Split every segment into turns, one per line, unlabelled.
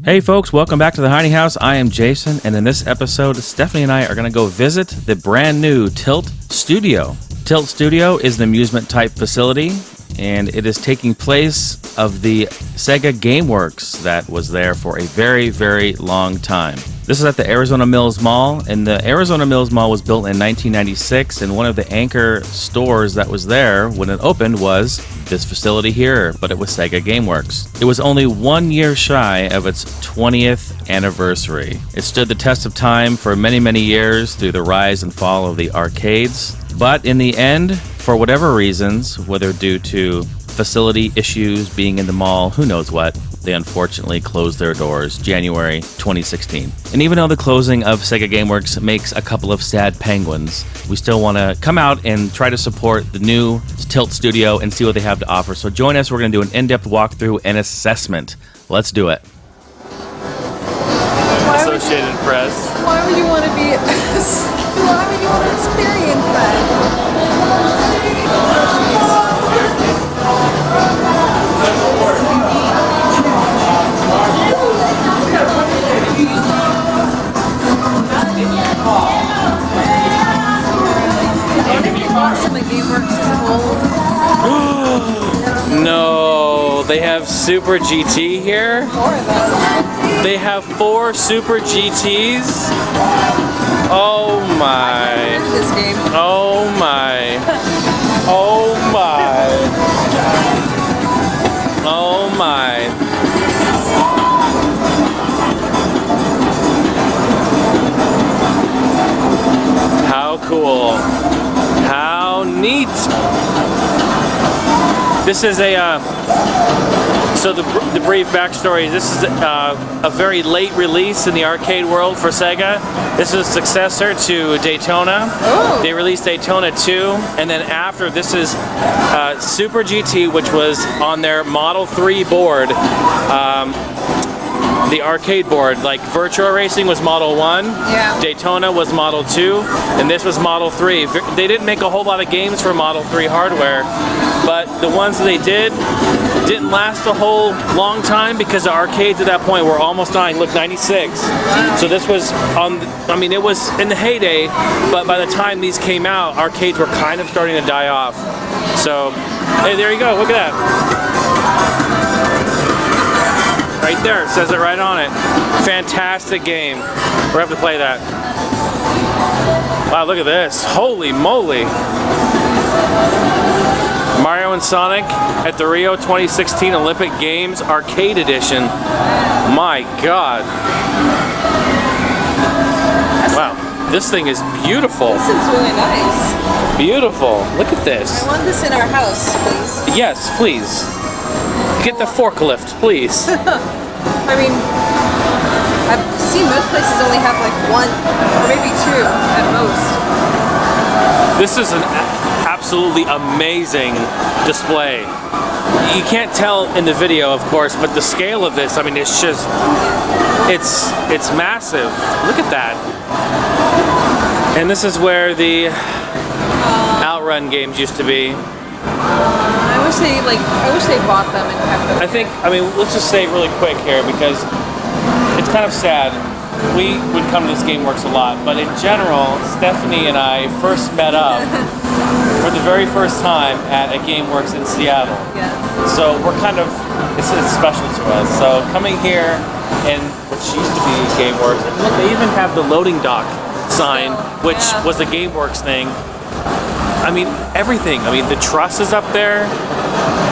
Hey folks, welcome back to the Hiding House. I am Jason, and in this episode, Stephanie and I are going to go visit the brand new Tilt Studio. Tilt Studio is an amusement type facility, and it is taking place of the Sega GameWorks that was there for a very, very long time. This is at the Arizona Mills Mall, and the Arizona Mills Mall was built in 1996, and one of the anchor stores that was there when it opened was this facility here, but it was Sega GameWorks. It was only 1 year shy of its 20th anniversary. It stood the test of time for many, many years through the rise and fall of the arcades, but in the end, for whatever reasons, whether due to facility issues, being in the mall, who knows what, they unfortunately closed their doors January 2016. And even though the closing of Sega GameWorks makes a couple of sad penguins, we still want to come out and try to support the new Tilt Studio and see what they have to offer. So join us. We're going to do an in-depth walkthrough and assessment. Let's do it. Associated Press.
Why would you want to be? Why would you want to experience that?
No, they have Super GT here. They have 4 Super GTs. Oh my.
This game.
Oh my. Oh my. Oh my. How cool. How neat. This is so the brief backstory, this is a very late release in the arcade world for Sega. This is a successor to Daytona.
Ooh.
They released Daytona 2, and then after this is Super GT, which was on their Model 3 board. The arcade board, like Virtua Racing was Model 1,
yeah.
Daytona was Model 2, and this was Model 3. They didn't make a whole lot of games for Model 3 hardware, but the ones that they didn't last a whole long time because the arcades at that point were almost dying. Look, 96. So this was it was in the heyday, but by the time these came out, arcades were kind of starting to die off. So, hey, there you go, look at that. Right there, it says it right on it. Fantastic game. We're going to have to play that. Wow, look at this. Holy moly. Mario and Sonic at the Rio 2016 Olympic Games Arcade Edition. My God. Wow, this thing is beautiful.
This is really nice.
Beautiful. Look at this.
I want this in our house, please.
Yes, please. Get the forklift, please.
I mean, I've seen most places only have like 1 or maybe 2 at most.
This is an absolutely amazing display. You can't tell in the video, of course, but the scale of this, I mean, it's just, it's massive. Look at that. And this is where the Outrun games used to be.
I wish they bought them and kept them.
Let's just say really quick here because it's kind of sad. We would come to this GameWorks a lot, but in general, Stephanie and I first met up for the very first time at a GameWorks in Seattle.
Yeah.
So we're kind of, it's special to us. So coming here in what used to be GameWorks, and look, they even have the loading dock sign, which was the GameWorks thing. I mean, everything. I mean, the truss is up there,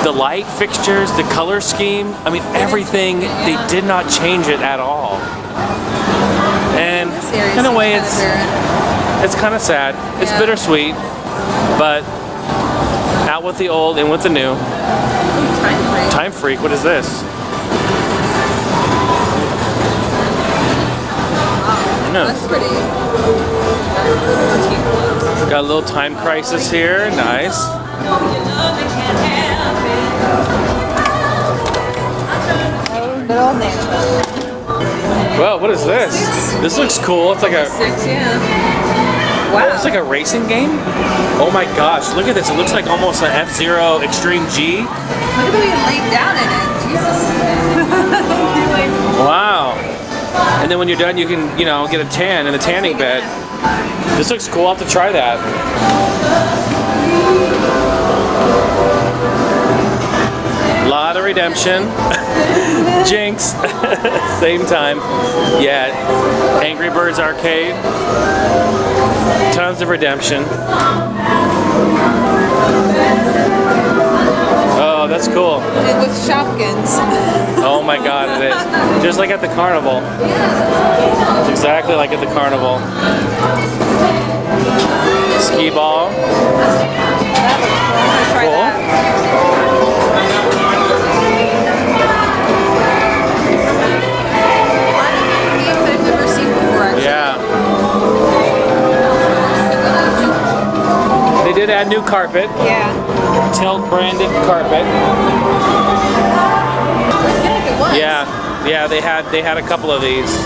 the light fixtures, the color scheme. I mean, everything. They did not change it at all. And in a way, it's kind of sad. It's bittersweet, but out with the old, in with the new.
Time Freak.
Time Freak. What is this? No.
That's pretty.
Got a little Time Crisis here. Nice.
Good old name.
Well, what is this? This looks cool. It's like a
6, yeah. Wow.
It's like a racing game? Oh my gosh, look at this. It looks like almost an F-Zero Extreme G.
Look at the way you laid down in it. Jesus.
Wow. And then when you're done, you can, you know, get a tan in the tanning bed. This looks cool. I'll have to try that. Lot of redemption. Jinx. Same time. Yeah. Angry Birds Arcade. Tons of redemption. Oh, that's cool.
And with Shopkins.
Oh my god, it is. Just like at the carnival. It's exactly like at the carnival. Ski ball. Cool.
Games I've never seen before, actually.
Yeah. They did add new carpet.
Yeah.
Tilt branded carpet. Yeah, they had a couple of these.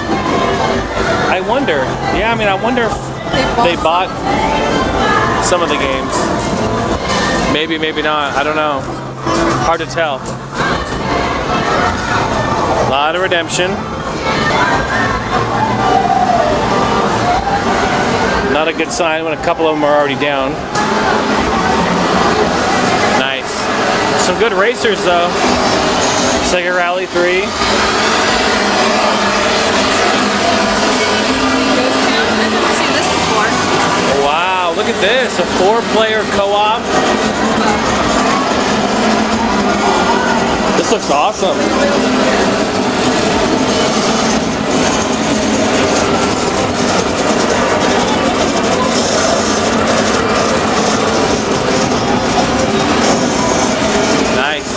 I wonder. Yeah, I mean, I wonder if they bought some of the games. Maybe, maybe not. I don't know. Hard to tell. A lot of redemption. Not a good sign when a couple of them are already down. Nice. Some good racers though. Sega Rally 3.
I've never seen this before.
Wow, look at this. A 4-player co-op. This looks awesome. Nice.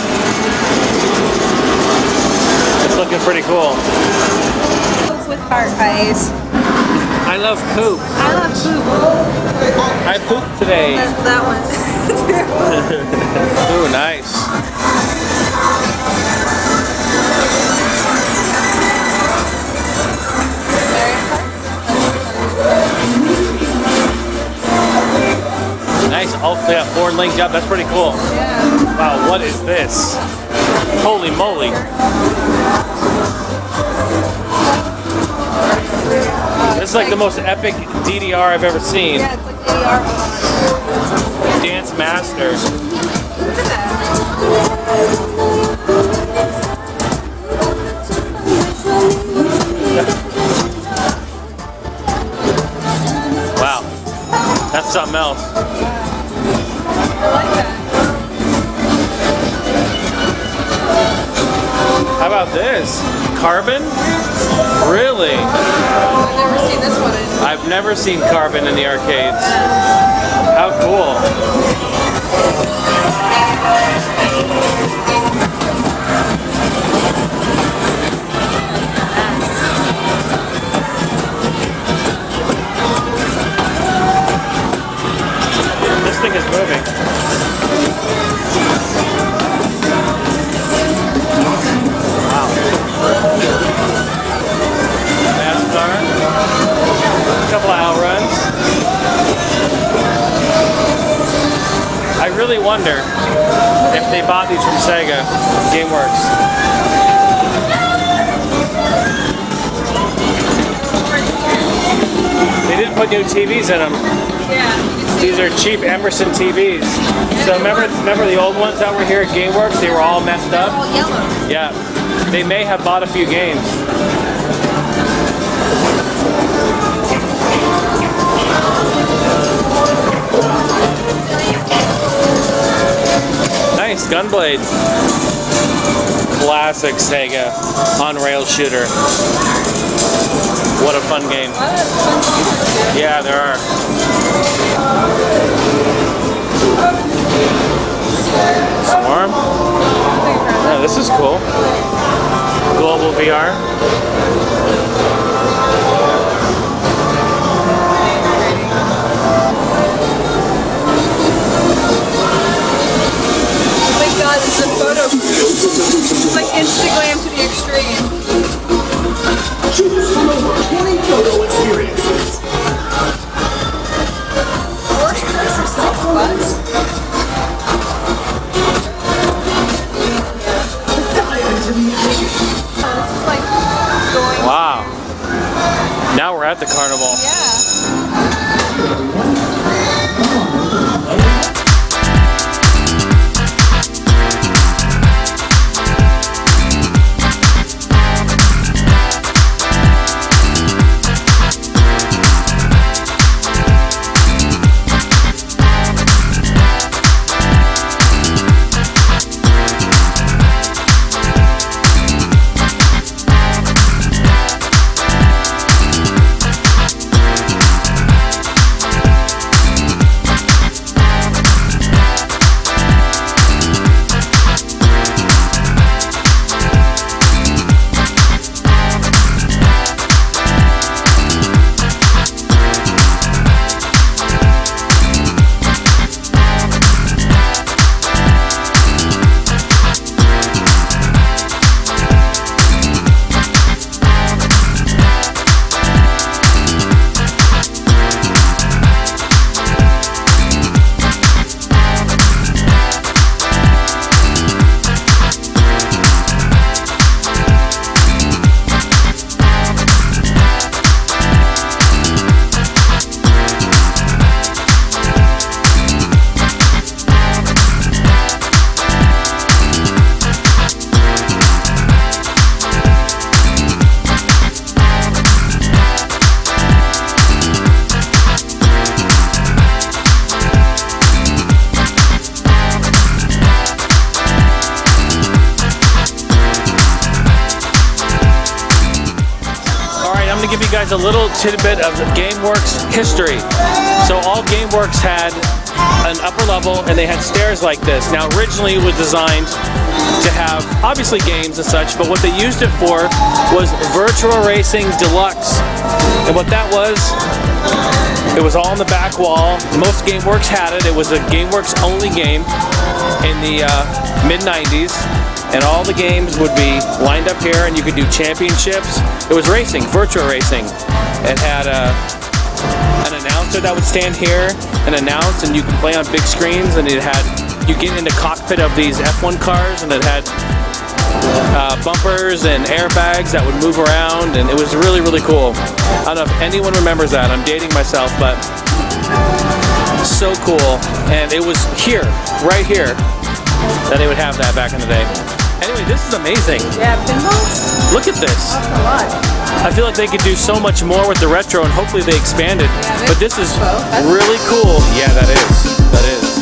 It's looking pretty cool.
With heart eyes.
I love poop.
I love poop.
I pooped today.
That one.
Ooh, nice. Nice. Oh, yeah, forward linked up. That's pretty cool.
Yeah.
Wow, what is this? Holy moly. This is like the most epic DDR I've ever seen.
Yeah, it's like DDR.
Dance Master.
Look at that.
Wow. That's something else.
I like that.
How about this? Carbon? Really?
I've never seen this one in.
I've never seen Carbon in the arcades. How cool. This thing is moving. NASCAR. A couple of outruns. I really wonder if they bought these from Sega GameWorks. They didn't put new TVs in them.
Yeah.
These are cheap Emerson TVs. So remember the old ones that were here at GameWorks? They were all messed up.
All yellow.
Yeah, they may have bought a few games. Nice, Gunblade. Classic Sega on-rail shooter. What a fun game. Yeah, there are. Swarm? Oh, this is cool. Global VR.
Oh my god, this is a photo. It's like Instagram to the extreme.
Choose from over 20 photo experiences.
Dive into the action. This is like going.
Wow. Now we're at the carnival.
Yeah.
Give you guys a little tidbit of the GameWorks history. So all GameWorks had an upper level and they had stairs like this. Now originally it was designed to have obviously games and such, but what they used it for was Virtual Racing Deluxe. And what that was, it was all on the back wall. Most GameWorks had it. It was a GameWorks only game in the mid-90s. And all the games would be lined up here, and you could do championships. It was racing, virtual racing. It had an announcer that would stand here and announce, and you could play on big screens. And it had, you get in the cockpit of these F1 cars, and it had bumpers and airbags that would move around, and it was really, really cool. I don't know if anyone remembers that. I'm dating myself, but so cool. And it was here, right here, that they would have that back in the day. Anyway, this is amazing.
Yeah, pinballs?
Look at this.
That's a lot.
I feel like they could do so much more with the retro, and hopefully they expand it.
Yeah,
but this is
that's
really cool. Yeah, that is. That is.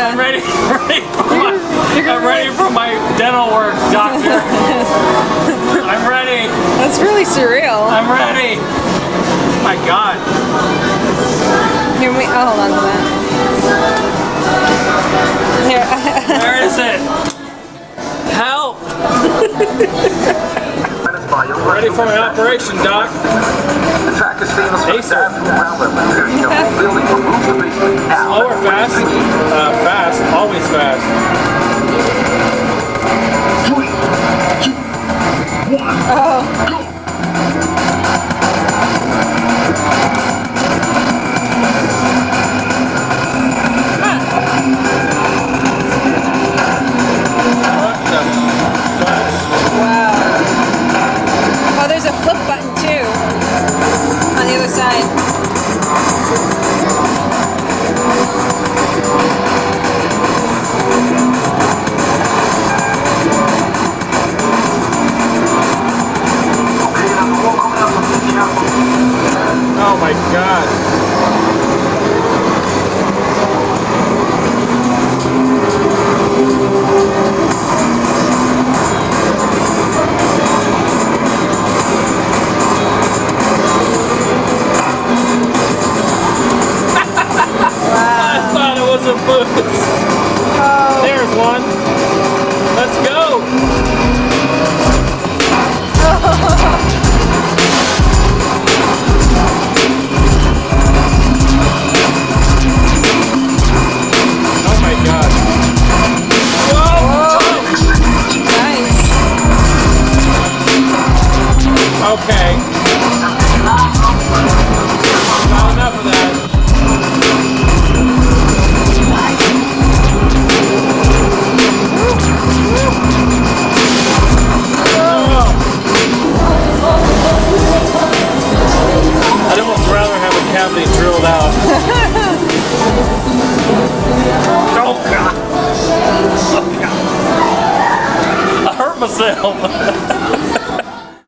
I'm ready, I'm ready for my dental work, doctor. I'm ready.
That's really surreal.
I'm ready. My God.
Here, I'll hold on to that. Here.
Where is it? Help! Ready for my operation, Doc.
The track is famous for
Acer.
building remove the basement now.
Slow or fast? Fast. Always fast.
3, 2, 1, go!
What the fuck?
Wow. Oh, there's a flip button too on the other side.
Oh my God. I thought it was a boost. There's one. Let's go. Oh my God. Whoa.
Nice.
Okay. Not enough of that. I'd almost rather have a cavity drilled out. Oh God! Oh God! I hurt myself.